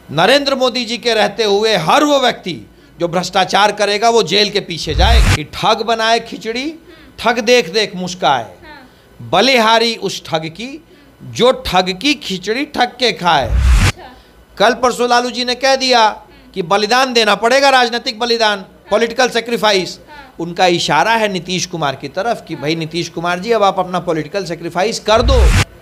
नरेंद्र मोदी जी के रहते हुए हर वो व्यक्ति जो भ्रष्टाचार करेगा वो जेल के पीछे जाएगा। कि ठग बनाए खिचड़ी, ठग देख देख मुस्काए, बलिहारी उस ठग की जो ठग की खिचड़ी ठग के खाए। कल परसों लालू जी ने कह दिया कि बलिदान देना पड़ेगा, राजनीतिक बलिदान, पॉलिटिकल सेक्रीफाइस। उनका इशारा है नीतीश कुमार की तरफ कि भाई नीतीश कुमार जी अब आप अपना पॉलिटिकल सेक्रीफाइस कर दो।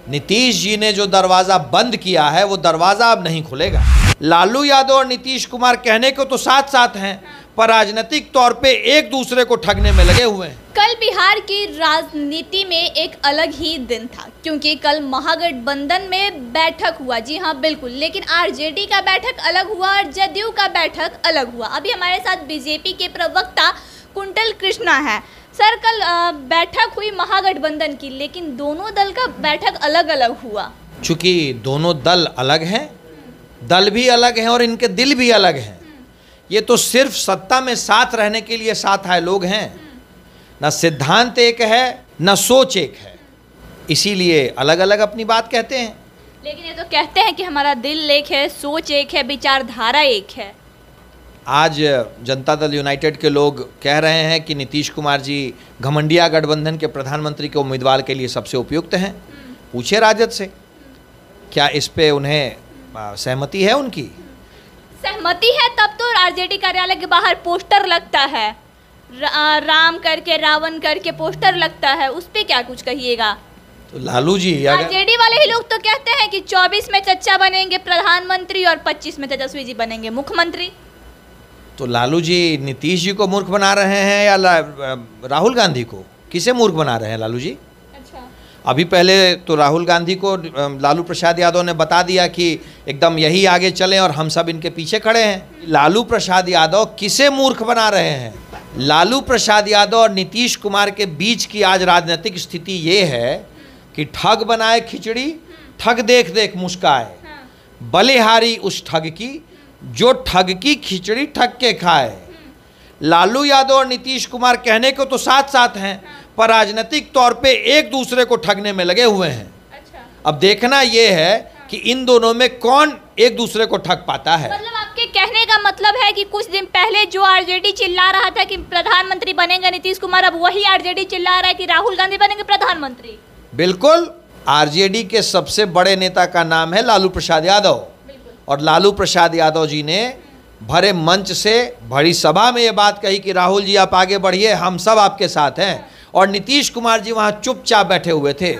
नीतीश जी ने जो दरवाजा बंद किया है वो दरवाजा अब नहीं खुलेगा। लालू यादव और नीतीश कुमार कहने को तो साथ साथ हैं, पर राजनीतिक तौर पे एक दूसरे को ठगने में लगे हुए हैं। कल बिहार की राजनीति में एक अलग ही दिन था, क्योंकि कल महागठबंधन में बैठक हुआ। जी हाँ, बिल्कुल। लेकिन आरजेडी का बैठक अलग हुआ और जदयू का बैठक अलग हुआ। अभी हमारे साथ बीजेपी के प्रवक्ता कुंटल कृष्णा है। सर, कल बैठक हुई महागठबंधन की, लेकिन दोनों दल का बैठक अलग अलग हुआ। चूंकि दोनों दल अलग हैं, दल भी अलग हैं और इनके दिल भी अलग हैं। ये तो सिर्फ सत्ता में साथ रहने के लिए साथ आए लोग हैं। न सिद्धांत एक है, न सोच एक है, इसीलिए अलग अलग अपनी बात कहते हैं। लेकिन ये तो कहते हैं कि हमारा दिल एक है, सोच एक है, विचारधारा एक है। आज जनता दल यूनाइटेड के लोग कह रहे हैं कि नीतीश कुमार जी घमंडिया गठबंधन के प्रधानमंत्री के उम्मीदवार के लिए सबसे उपयुक्त हैं। पूछे राजद से, क्या इस पे उन्हें सहमति है? उनकी सहमति है तब तो आरजेडी कार्यालय के बाहर पोस्टर लगता है, राम करके रावण करके पोस्टर लगता है, उस पे क्या कुछ कहिएगा? तो लालू जी, आरजेडी वाले ही लोग तो कहते हैं कि 24 में चच्चा बनेंगे प्रधानमंत्री और 25 में तेजस्वी जी बनेंगे मुख्यमंत्री। तो लालू जी नीतीश जी को मूर्ख बना रहे हैं या राहुल गांधी को? किसे मूर्ख बना रहे हैं लालू जी? अच्छा। अभी पहले तो राहुल गांधी को लालू प्रसाद यादव ने बता दिया कि एकदम यही आगे चलें और हम सब इनके पीछे खड़े हैं। लालू प्रसाद यादव किसे मूर्ख बना रहे हैं? लालू प्रसाद यादव और नीतीश कुमार के बीच की आज राजनीतिक स्थिति ये है कि ठग बनाए खिचड़ी, ठग देख देख मुस्काए, बलिहारी उस ठग की जो ठग की खिचड़ी ठग के खाए। लालू यादव और नीतीश कुमार कहने को तो साथ साथ हैं, पर राजनीतिक तौर पे एक दूसरे को ठगने में लगे हुए हैं। अच्छा। अब देखना यह है कि इन दोनों में कौन एक दूसरे को ठग पाता है। मतलब आपके कहने का मतलब है कि कुछ दिन पहले जो आरजेडी चिल्ला रहा था कि प्रधानमंत्री बनेंगे नीतीश कुमार, अब वही आरजेडी चिल्ला रहा है कि राहुल गांधी बनेंगे प्रधानमंत्री। बिल्कुल। आरजेडी के सबसे बड़े नेता का नाम है लालू प्रसाद यादव, और लालू प्रसाद यादव जी ने भरे मंच से बड़ी सभा में ये बात कही कि राहुल जी आप आगे बढ़िए, हम सब आपके साथ हैं। और नीतीश कुमार जी वहां चुपचाप बैठे हुए थे।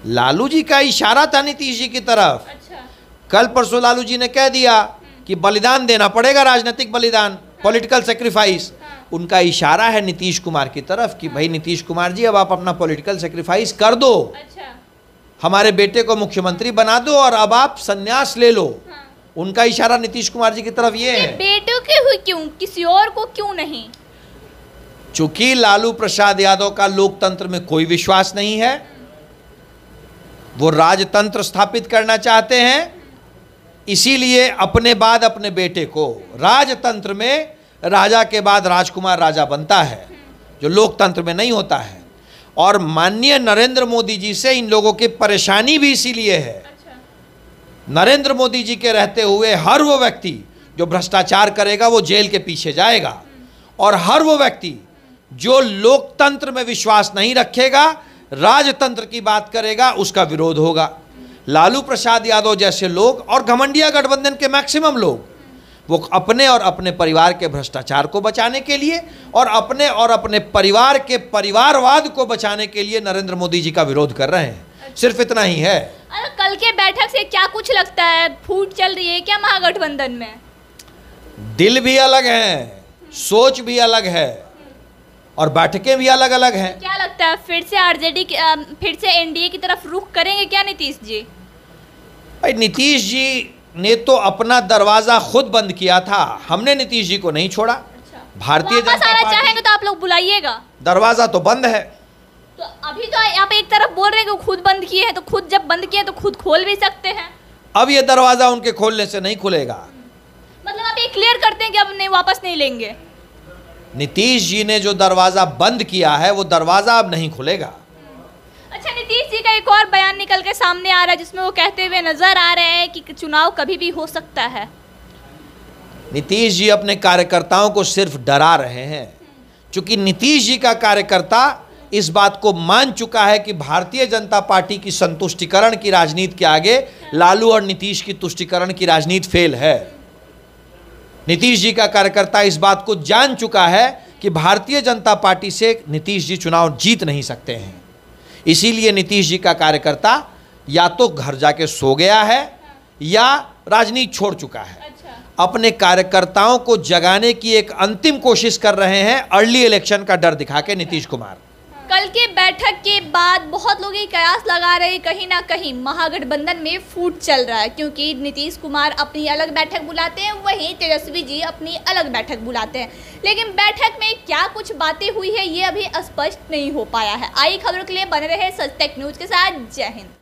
लालू जी का इशारा था नीतीश जी की तरफ। अच्छा। कल परसों लालू जी ने कह दिया कि बलिदान देना पड़ेगा, राजनीतिक बलिदान, पॉलिटिकल सेक्रीफाइस। उनका इशारा है नीतीश कुमार की तरफ कि भाई नीतीश कुमार जी अब आप अपना पॉलिटिकल सेक्रीफाइस कर दो। अच्छा। हमारे बेटे को मुख्यमंत्री बना दो और अब आप संन्यास ले लो। उनका इशारा नीतीश कुमार जी की तरफ ये है। बेटों के हुई क्यों, किसी और को क्यों नहीं? चूंकि लालू प्रसाद यादव का लोकतंत्र में कोई विश्वास नहीं है, वो राजतंत्र स्थापित करना चाहते हैं, इसीलिए अपने बाद अपने बेटे को, राजतंत्र में राजा के बाद राजकुमार राजा बनता है, जो लोकतंत्र में नहीं होता है। और माननीय नरेंद्र मोदी जी से इन लोगों की परेशानी भी इसीलिए है। नरेंद्र मोदी जी के रहते हुए हर वो व्यक्ति जो भ्रष्टाचार करेगा वो जेल के पीछे जाएगा, और हर वो व्यक्ति जो लोकतंत्र में विश्वास नहीं रखेगा, राजतंत्र की बात करेगा, उसका विरोध होगा। लालू प्रसाद यादव जैसे लोग और घमंडिया गठबंधन के मैक्सिमम लोग, वो अपने और अपने परिवार के भ्रष्टाचार को बचाने के लिए और अपने परिवार के परिवारवाद को बचाने के लिए नरेंद्र मोदी जी का विरोध कर रहे हैं। सिर्फ इतना ही है। कल के बैठक से क्या कुछ लगता है, फूट चल रही है क्या महागठबंधन में? दिल भी अलग है, सोच भी अलग है, और बैठकें भी अलग अलग हैं। क्या लगता है फिर से आरजेडी फिर से एनडीए की तरफ रुख करेंगे क्या नीतीश जी? भाई नीतीश जी ने तो अपना दरवाजा खुद बंद किया था, हमने नीतीश जी को नहीं छोड़ा। अच्छा। भारतीय जनता पार्टी चाहेंगे तो आप लोग बुलाइएगा। दरवाजा तो बंद है। तो अभी तो आप एक तरफ बोल रहे हैं कि खुद बंद किए हैं, तो खुद जब बंद किए तो खुद खोल भी सकते हैं। अब ये दरवाजा उनके खोलने से नहीं खुलेगा। मतलब आप ये क्लियर करते हैं कि अब नहीं, वापस नहीं लेंगे? नीतीश जी ने जो दरवाजा बंद किया है वो दरवाजा अब नहीं खुलेगा। अच्छा, नीतीश जी का एक और बयान निकल के सामने आ रहा है जिसमें वो कहते हुए नजर आ रहे हैं कि चुनाव कभी भी हो सकता है। नीतीश जी अपने कार्यकर्ताओं को सिर्फ डरा रहे हैं, क्योंकि नीतीश जी का कार्यकर्ता इस बात को मान चुका है कि भारतीय जनता पार्टी की संतुष्टिकरण की राजनीति के आगे लालू और नीतीश की तुष्टिकरण की राजनीति फेल है। नीतीश जी का कार्यकर्ता इस बात को जान चुका है कि भारतीय जनता पार्टी से नीतीश जी चुनाव जीत नहीं सकते हैं। इसीलिए नीतीश जी का कार्यकर्ता या तो घर जाके सो गया है या राजनीति छोड़ चुका है। अपने कार्यकर्ताओं को जगाने की एक अंतिम कोशिश कर रहे हैं अर्ली इलेक्शन का डर दिखा के नीतीश कुमार। कल के बैठक के बाद बहुत लोग ये कयास लगा रहे हैं कहीं ना कहीं महागठबंधन में फूट चल रहा है, क्योंकि नीतीश कुमार अपनी अलग बैठक बुलाते हैं, वहीं तेजस्वी जी अपनी अलग बैठक बुलाते हैं। लेकिन बैठक में क्या कुछ बातें हुई है ये अभी स्पष्ट नहीं हो पाया है। आई खबरों के लिए बने रहे सच टेक न्यूज के साथ। जय हिंद।